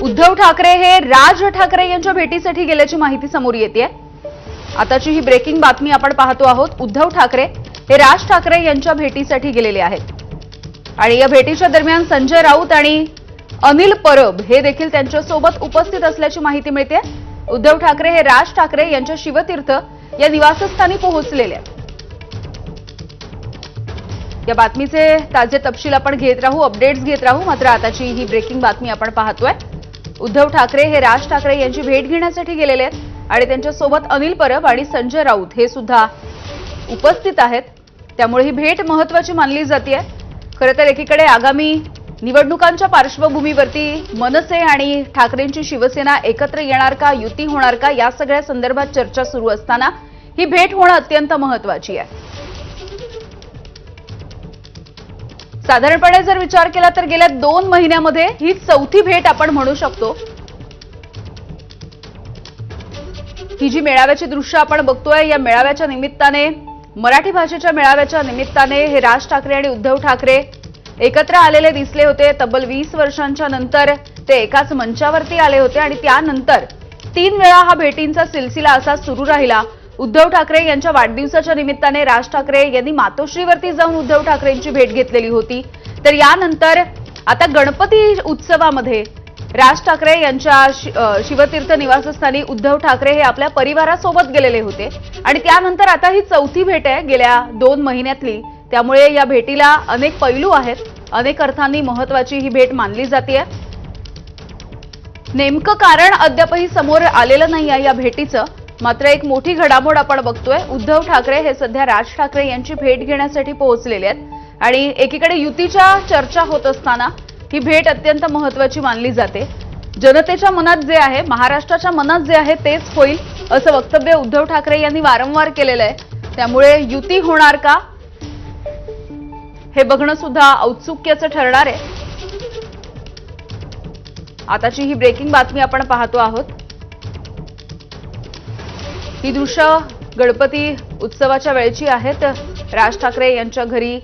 उद्धव ठाकरे हे राज ठाकरे यांच्या भेटीसाठी गेल्याची माहिती समोर येते। आताची ही ब्रेकिंग बातमी आपण पाहतो आहोत। उद्धव ठाकरे हे राज ठाकरे यांच्या भेटीसाठी गेलेले आहेत आणि या भेटीच्या दरम्यान संजय राऊत आणि अनिल परब हे देखील त्यांच्या सोबत उपस्थित असल्याची माहिती मिळते। उद्धव ठाकरे हे राज ठाकरे यांच्या शिवतीर्थ या निवासस्थानी पोहोचलेले आहेत। या बातमीचे ताजे तपशील आपण घेत राहू, अपडेट्स घेत राहू। मात्र आताची ही ब्रेकिंग बातमी आपण पाहतोय। उद्धव ठाकरे हे राज ठाकरे यांची भेट घेण्यासाठी गेलेले आहेत आणि त्यांच्या सोबत अनिल परब आणि संजय राऊत हे सुद्धा उपस्थित आहेत। त्यामुळे ही भेट महत्त्वाची मानली जाते। खरं तर एकीकडे आगामी निवडणुकांच्या पार्श्वभूमीवरती मनसे आणि ठाकरेंची शिवसेना एकत्र येणार का, युती होणार का, या सगळ्या संदर्भात चर्चा सुरू असताना ही भेट होणं अत्यंत महत्त्वाची आहे। साधारणपणे जर विचार केला तर गेल्या 2 महिन्यामध्ये ही चौथी भेट आपण म्हणू शकतो। ही जी मेळाव्याची दृश्य आपण बघतोय, या मेळाव्याच्या निमित्ताने, मराठी भाषेच्या मेळाव्याच्या निमित्ताने हे राज ठाकरे आणि उद्धव ठाकरे एकत्र आलेले दिसले होते। तब्बल 20 वर्षांच्या नंतर ते एकाच मंचावरती आले होते आणि त्यानंतर 3 वेळा हा भेटींचा सिलसिला असा सुरू राहिला। उद्धव ठाकरे यांच्या वाढदिवसाच्या निमित्ताने राज ठाकरे यांनी मातोश्रीवरती जाऊन उद्धव ठाकरेंची भेट घेतलेली होती। तर यानंतर आता गणपती उत्सवामध्ये राज ठाकरे यांच्या शिवतीर्थ निवासस्थानी उद्धव ठाकरे हे आपल्या परिवारासोबत गेलेले होते आणि त्यानंतर आता ही चौथी भेट आहे गेल्या 2 महिन्यातली। त्यामुळे या भेटीला अनेक पैलू आहेत, अनेक अर्थांनी महत्त्वाची ही भेट मानली जाते। नेमकं कारण अद्यापही समोर आलेलं नाही आहे या भेटीचं। मात्र एक मोठी घडामोड आपण बघतोय। उद्धव ठाकरे हे सध्या राज ठाकरे यांची भेट घेण्यासाठी पोहोचलेले आहेत आणि एकीकडे युतीच्या चर्चा होत असताना ही भेट अत्यंत महत्त्वाची मानली जाते। जनतेच्या मनात जे आहे, महाराष्ट्राच्या मनात जे आहे तेच होईल असं वक्तव्य उद्धव ठाकरे यांनी वारंवार केलेलं आहे। त्यामुळे युती होणार का हे बघणं सुद्धा औत्सुक्याचं ठरणार आहे। आताची ही ब्रेकिंग बातमी आपण पाहतो आहोत। ही दृश्य गणपती उत्सवाच्या वेळची आहेत। राज ठाकरे यांच्या घरी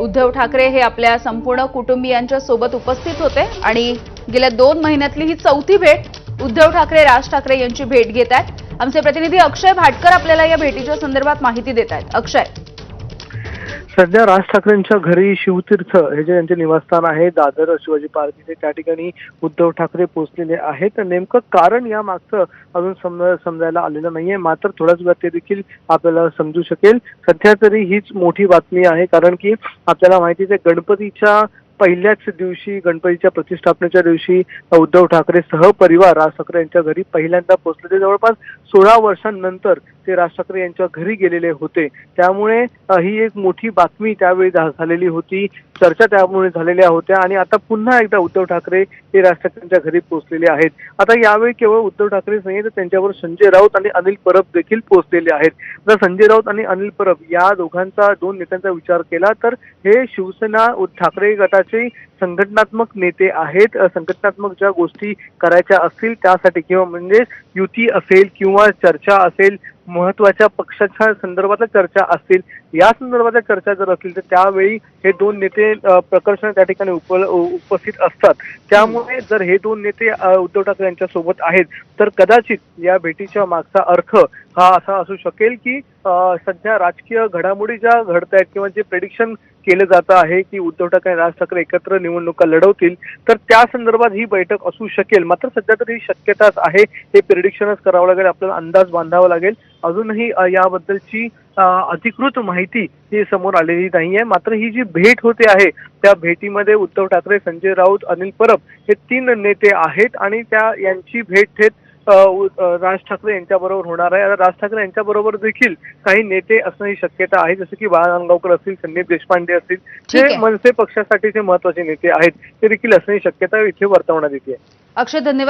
उद्धव ठाकरे हे आपल्या संपूर्ण कुटुंबियांच्या सोबत उपस्थित होते आणि गेल्या 2 महिन्यातली ही चौथी भेट उद्धव ठाकरे राज ठाकरे यांची भेट घेत आहेत। आमचे प्रतिनिधी अक्षय भाटकर आपल्याला या भेटीच्या संदर्भात माहिती देत आहेत। अक्षय, सध्या राज ठाकरेंच्या घरी शिवतीर्थ हे जे यांचे निवासस्थान आहे, दादर शिवाजी पार्क इथे, त्या ठिकाणी उद्धव ठाकरे पोहोचलेले आहेत। नेमकं कारण या मागचं अजून समजायला आलेलं नाहीये, मात्र थोड्याच वेळात ते देखील आपल्याला समजू शकेल। सध्या तरी हीच मोठी बातमी आहे, कारण की आपल्याला माहितीच आहे गणपतीच्या पहिल्याच दिवशी, गणपतीच्या प्रतिष्ठापनेच्या दिवशी उद्धव ठाकरे सहपरिवार राज ठाकरे यांच्या घरी पहिल्यांदा पोहोचले। जवळपास 16 वर्षांनंतर ते राज ठाकरे यांच्या घरी गेलेले होते। त्यामुळे ही एक मोठी बातमी त्यावेळी झालेली होती, चर्चा त्यामुळे झालेल्या होत्या आणि आता पुन्हा एकदा उद्धव ठाकरे हे राज ठाकरेंच्या घरी पोहोचलेले आहेत। आता यावेळी केवळ उद्धव ठाकरेच नाही तर त्यांच्यावर संजय राऊत आणि अनिल परब देखील पोहोचलेले आहेत। जर संजय राऊत आणि अनिल परब या दोन नेत्यांचा विचार केला तर हे शिवसेना ठाकरे गटाचे संघटनात्मक नेते आहेत। संघटनात्मक ज्या गोष्टी करायच्या असतील त्यासाठी, किंवा म्हणजे युती असेल किंवा चर्चा असेल, महत्वाच्या पक्षाच्या संदर्भातल्या चर्चा असतील, या संदर्भातल्या चर्चा जर असतील तर त्यावेळी हे 2 नेते प्रकर्षाने त्या ठिकाणी उपस्थित असतात। त्यामुळे जर हे 2 नेते उद्धव ठाकरे यांच्या सोबत आहेत तर कदाचित या भेटीच्या मागचा अर्थ हा असा असू शकेल की सध्या राजकीय घडामोडी ज्या घडत आहेत किंवा जे प्रेडिक्शन केलं जातं आहे की उद्धव ठाकरे आणि राज ठाकरे एकत्र निवडणुका लढवतील, तर त्या संदर्भात ही बैठक असू शकेल। मात्र सध्या तरी शक्यताच आहे, हे प्रेडिक्शनच करावं लागेल, आपल्याला अंदाज बांधावा लागेल। अजूनही याबद्दलची अधिकृत माहिती ही समोर आलेली नाहीये। मात्र ही जी भेट होते आहे त्या भेटीमध्ये उद्धव ठाकरे, संजय राऊत, अनिल परब हे 3 नेते आहेत आणि यांची भेट थेट राज ठाकरे यांच्याबरोबर होणार आहे। राज ठाकरे यांच्याबरोबर देखील काही नेते असण्याची शक्यता आहे, जसे की बाळा नांदगावकर असतील, संदीप देशपांडे असतील, जे मनसे पक्षासाठीचे महत्वाचे नेते आहेत, ते देखील असण्याची शक्यता इथे वर्तवण्यात येते। अक्षय, धन्यवाद।